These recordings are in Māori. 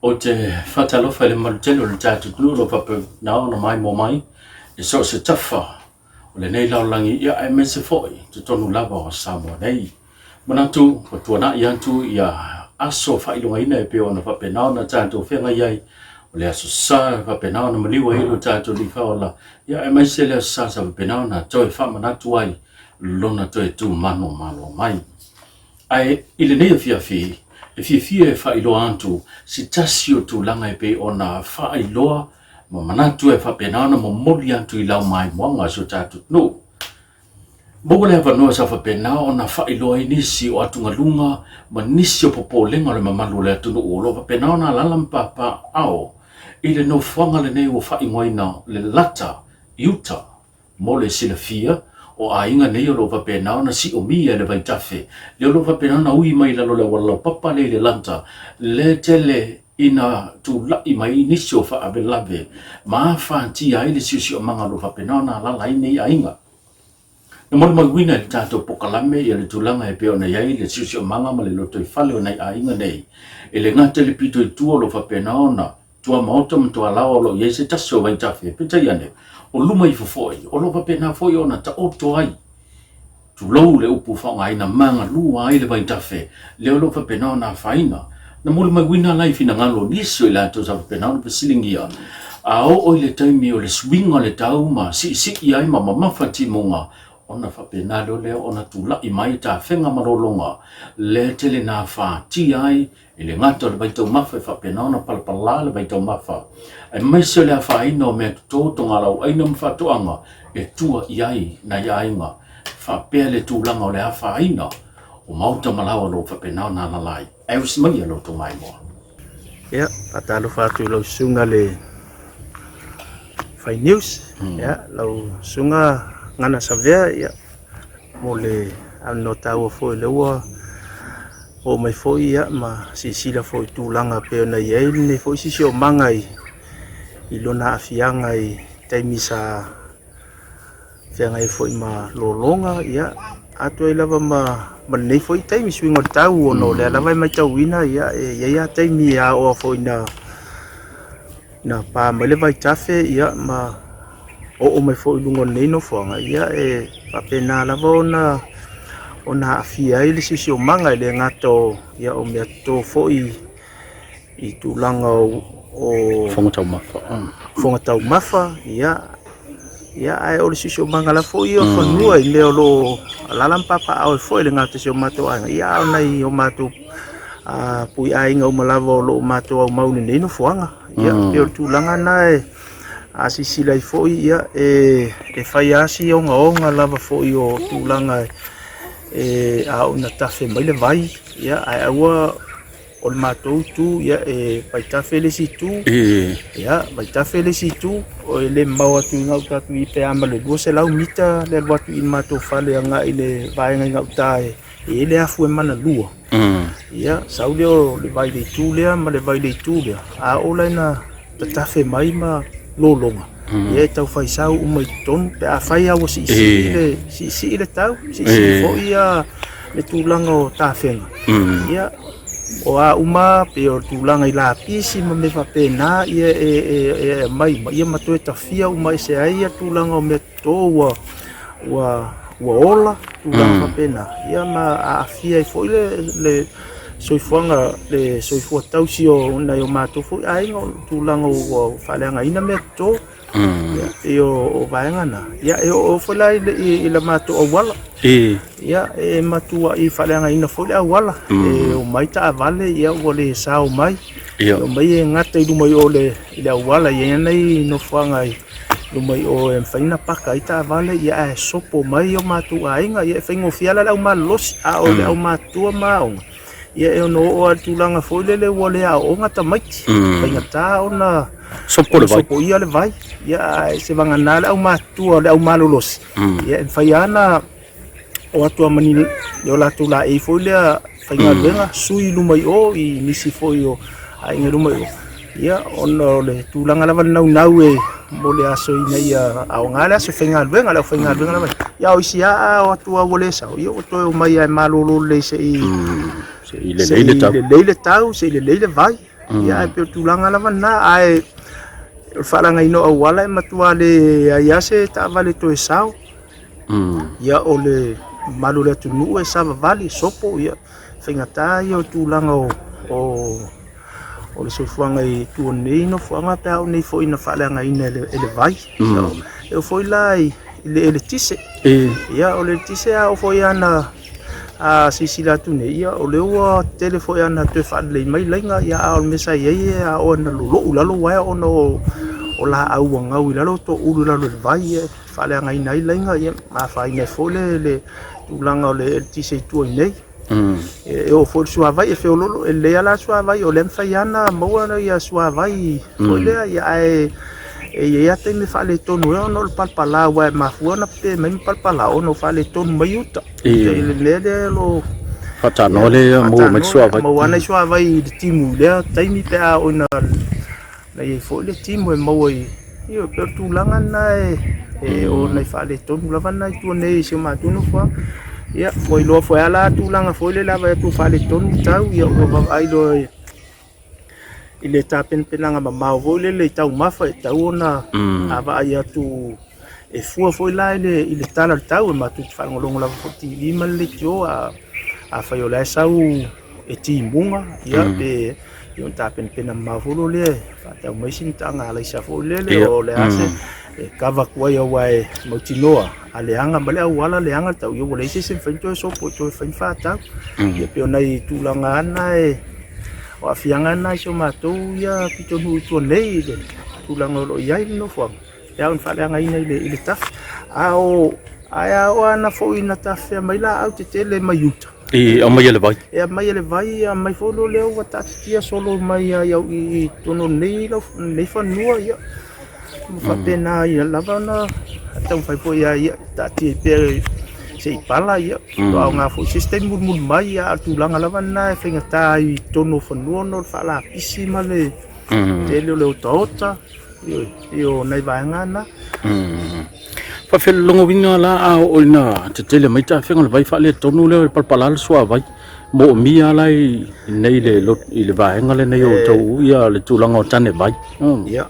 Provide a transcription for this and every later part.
o te whatalofa le marutelo le tātu tunu lo whape nao na mai mo mai e so se tafa o le nei laulangi ia ai me se foi te tonu lava o Samoa nei manatu o tuana i antu ia aso whailunga ina e peo na whape nao na tātu whenga iai o le aso sa whape nao na maniwa hilo tātu li whaola ia ai mai se le aso sa whape nao na toi whamanatu ai lona toi tu mano mai ai ile nei fiafi e fia e whailoa antu si tasi o tūlanga e pe o na whailoa ma manatu e whapenana mo mori antu i lau mai moanga so tātu no. Mogo le hawanoa sa whapenao o na whailoa i nisi o atunga lunga ma nisi o popo lenga le mamalu le atunu o lo whapenao na lalampapa ao i le no whanga le nei o whaingoina le lata iuta mo le sila fia o ainga nei o lo vapenao na si o mia le vaitafe le lo vapenao na ui mai lalo le wala papa le lanta le tele ina tu la i mai ni so fa abelave ma fa ti ai le si o manga lo vapenao na la lai nei ainga na mo magwina le tato pokalame ya le tulanga e pe ona yai le si o manga ma le lo toi fale ona ainga nei e le ngata le pito i tuo lo vapenao na tua maota mtua lao lo yese taso vaitafe pita yane o luma i fofoi, o lopa pena foi ona ta oto ai. Tu lou le upu whaonga ina manga lua ai le vaitafe, le o lopa pena ona whaina. Na mulu magwina lai fina ngalo niso i lato sa pena ona pasilingia. A o le taimi o le swinga le tau ma si i ai ma mamawhati monga. Ona whapena do leo ona tu la i mai ta whenga marolonga. Le tele na wha ti ai, e le ngata le vaitau mawha whapena ona palapala le vaitau mawha. E maise le a whaina o mea tōtonga lau aina mwhatoanga e tua i ai na iainga. Whapea le tūlanga o le a whaina o mauta malawa lo whapena ona lalai. E usimai alo tō mai moa. Ia, patalo whatu lau sunga le Whai News. Ia, lau sunga ngana savea ia mo le ano tau foi le ua o mai foi ia ma sisila foi tūlanga pe ona iai ne foi sisi o mangai i lona afianga i taimi sa whianga e foi ma lolonga ia atu ai lava ma nei foi taimi swingo tau ono le lava mai tau ina ia ia taimi ia o foi na pa mai le vai tafe ia ma o mai foi lungo nei no whanga ia e papena lava ona afia i le sisi o manga i le ngato ia o mea tō foi i tūlanga o Fongatau mafa ia ai o le sisi o manga la foi o whanua i leo lo lalampapa au e foi le ngato si o mato anga ia o nei o mato pui ainga o malava o lo mato au mauni nei no whanga ia e o tūlanga na asisi lai foi ia e whai asi o onga lava foi o tūlanga au na tafe mai le vai ia ai aua o le matou tu ia e vaitafe le situ ia vaitafe le situ o le mau atu ngau tatu i pe ama le dua se lau mita le watu i matou fale anga i le vaenga ngau tae e le afu e mana lua ia sau leo le vai le tu lea ma le vai le tu lea a ola na tafe mai ma lolonga ia tau fai sau umai ton pe a fai au si le tau si fo ia le tūlanga o tāwhenga ia o a uma pe o tūlanga i la pisi ma me whapena ia e mai ia matoe tawhia uma i se aia tūlanga o me tō ua ola tūlanga whapena ia ma a fia i fo le soifuanga le soifua tausi o nai o mātou fo ainga tūlanga o whaleanga ina me tō e o vaengana ia e o fola i la mātou o wala ia e matua i whaleanga ina fola a wala e o maita a vale ia o le sao mai o mai e ngata i lumai o le a wala ia nei no whanga i lumai o e mwhaina paka i ta vale ia e sopo mai o mātou a inga ia e whaingo fiala lau ma losi a o le au mātua maonga ia e ono o tūlanga foile le wale a o ngata maiti whainga tā ona sopo ia le vai ia se vangana le au mātua le au malolosi ia e whaiana o atua manini le o latu la e foile a whainga luenga sui lumai o i nisi foi o a inga lumai o ia ono le tūlanga lava nau e mo le aso ina ia au ngale aso whainga luenga le whainga luenga lava ia o isi a o atua wale sao ia o toi o mai ai malolo le se i le leile tau se i le leile vai ia pe tulanga lava na ai falanga ino awala matua le ia se ta vale to esau ia ole malu le tunu e sava vali sopo ia fingata ia tulanga o le sofuanga i tuonei no fuanga pe au nei fo ina falanga ina ele vai e foi lai ele tise ia ole tise au foi ana a sisila tune ia ole wa telefo ana te fa le mai lenga ia au mesa ia ona lo lalo wa ona o la au ngau lalo to ulu lalo vai falanga ina lenga ia ma fa ina fo le tulanga le tise tuonei e o for sua vai e feololo e le ala sua vai o lem faiana mo ana ia sua vai o le ia ia te me fale tonu no palpala wa ma fuana pe me palpala no fale tonu mai uta le lo fata no le mo me sua vai mo ana sua vai de timu le taimi pe a ona na ia fo le timu e mo io per tu langa na e o na fale tonu lava na tu nei se ma tu no fa ia foi lo foi ala tu langa foi le lava tu fale tonu tau ia o ai lo ile tapen penanga ma vo le tau mafa tau ona ava ia tu e fu foi la ile tala tau ma tu fa ngolongo la fo ti lima le jo a fa yo la sau e ti munga ia pe yo tapen penama vo le fa tau mai sin tanga la sa fo le o le ase e kava kwa yo wai mo tinoa aleanga male wala leanga tau yo le se fento so po to fa tau ia pe ona i tu langa na o afianga na so matou ia pitonu tu nei le tulanga lo ia no fo ia un falanga ina ile taf ao aya ona fo ina taf mai la au te tele mai uta o mai le vai mai le vai mai fo lo le o ta tia solo mai ia i tono nei lo nei fa nua ia fa pena ia lavana tau fai po ia ta ti pe sei pala ia to nga fo sistem mul mai ia tulanga lavana fingata i tono fa nua no fa la pisima le tele le tota io nei vai ngana fa fel longo vinga la a ona te tele mai ta fenga vai fa le tonu le palpala so vai mo mia lai nei le lot ile vai ngale nei o tau ia le tulanga tane vai ia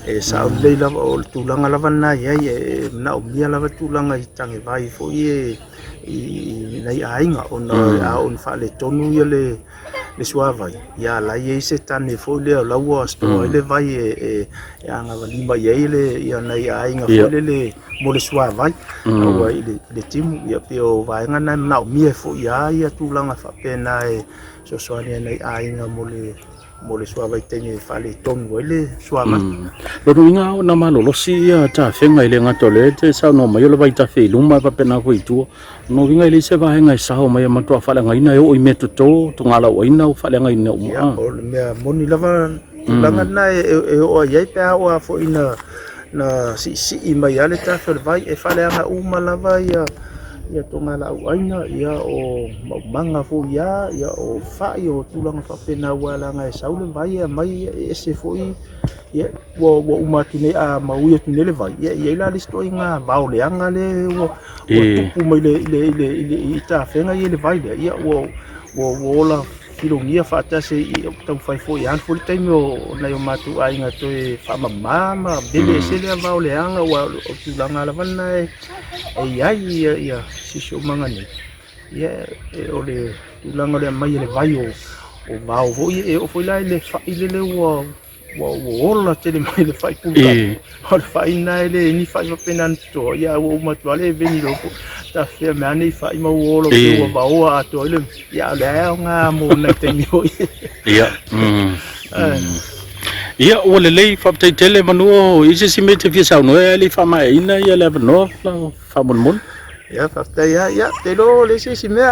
e sa le la o tulanga lava na ia e na o mia lava tulanga i tange vai fo i nei ainga ona a on fa le tonu ia le sua vai ia la ia se tane fo le la wa sto ile vai e anga lima ia ile ia nei ainga fo le mo le sua vai o ile timu ia pe o vai nga na o mia fo ia tulanga fa pena e so so nei ainga mo le sua vai tene fale tonu ile sua ma lo ringa ona malo lo si ta fenga ile ngato le te sa no mai lo vai ta fe luma pa pena ko itu no ringa ile se vai nga sa o mai ma to fale nga ina o i meto to ngala o ina o fale nga ina o me moni lava langa na e o ia pe o fo ina na si i mai ale ta fe vai e fale nga uma lava ia tonga la uaina ia o manga fo ia o fa o tulanga fa pena wala nga saule vai mai ese foi ia wo uma tune a mau tune le vai ia la listo nga bao le anga le wo tupu mai le ita fenga ia le vai ia wo la filongia fa ta se tau fai fo ia fo time o na yo matu ai nga to e fa mama bele se le bao le anga wa tulanga la vana ia si so manga ni ia o le tulanga le mai le vai o bao vo o foi la le fa ile le wo la tele mai le fai puta o fai na le ni fai va penanto ia o matu ale veni lo ta fe me ani fai ma wo lo o bao a to le ia le nga mo na tenio ia ia o le lei fa tele manu ise si mete fi sa no le fa mai ina ia le no fa mon ia fa ia te lo le si me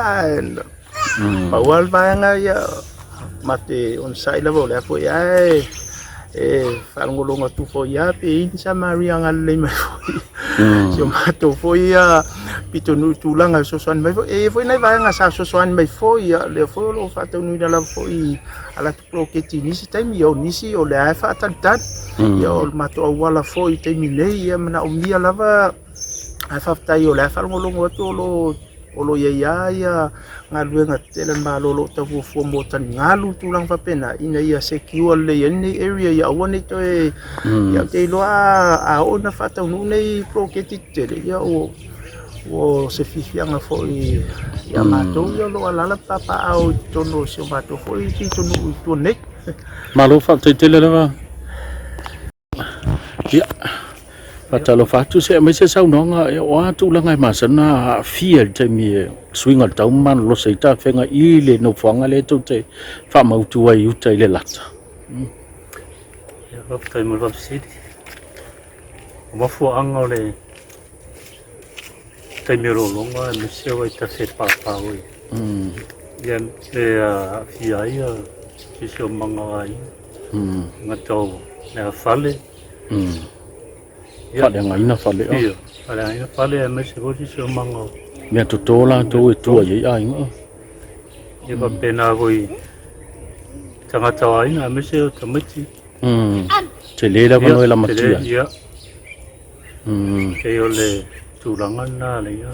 pa wal va nga ia mate on sai la vo le fo ia fa ngolonga tu fo ia pe in sa maria nga le mai so mato fo ia pitonu tulanga so san mai fo nei va nga sa so san mai fo ia le fo lo fa tonu la fo i ala tu ke ti ni si time yo ni si o le fa tan ia o mato wala fo i te mi nei ia na o mia lava a fa tai o le fa ngolonga tu lo lo ia ngaluenga tele malolo tapu fo mo tan ngalu tulang fa pena ina ia secure le any area ia one to ia te lo a ona fata no nei proketi tele ia o se fifianga fo ia mato ia lo ala papa au tono se mato fo i tono to nek malo fa te tele lava ia patalo fatu se me se sau nonga o atu langa masana fiel te mi swinga tau man lo se ta fenga ile no fanga le to te fa mau tu ai uta ile lata ya va tai mo va sidi mo fu anga le tai mi ro longa me se wa ta se pa oi ya le fi ai si so manga ai ngato na fale fa le ngai na fa le iya fale me se ho si so manga me to tola to e tu ai ai ngo ya va pena voi tanga tawai na me se to mati te le la no la matia ya ke yo le tulanga na le ya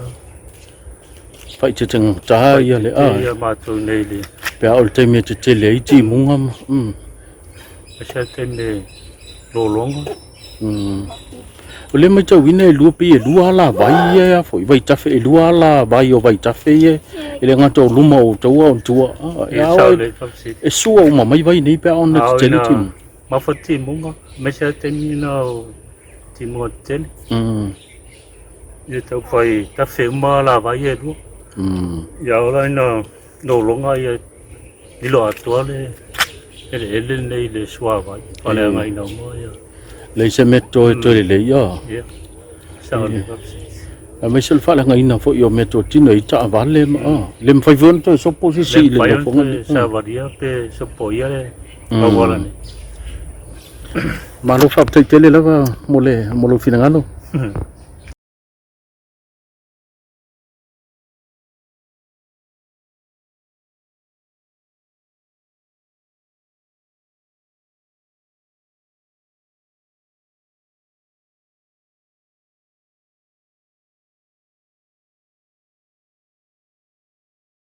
fa te teng ta ia le ya ma to nei le pe au te me te le ti munga sa tende lo longa o le mai tau ina e lua pi e lua la vai e a foi vai tafe e lua la vai o vai tafe e le ngato luma o tua o tua e sua uma mai vai nei pe ona te tele tim ma fa ti munga me sa teni na ti mo tele e tau fai tafe uma la vai e lua ya ora ina lo longa e ni lo atua le ele nei le sua vai ale ngai na mo ya le se metto e tole le ia ya sa le a me se fa la ngai na fo io metto tino i ta vale ma le fai von to so posisi le no fonga sa varia pe so poia le ma vola ni ma lo fa te tele lava mo lo finangano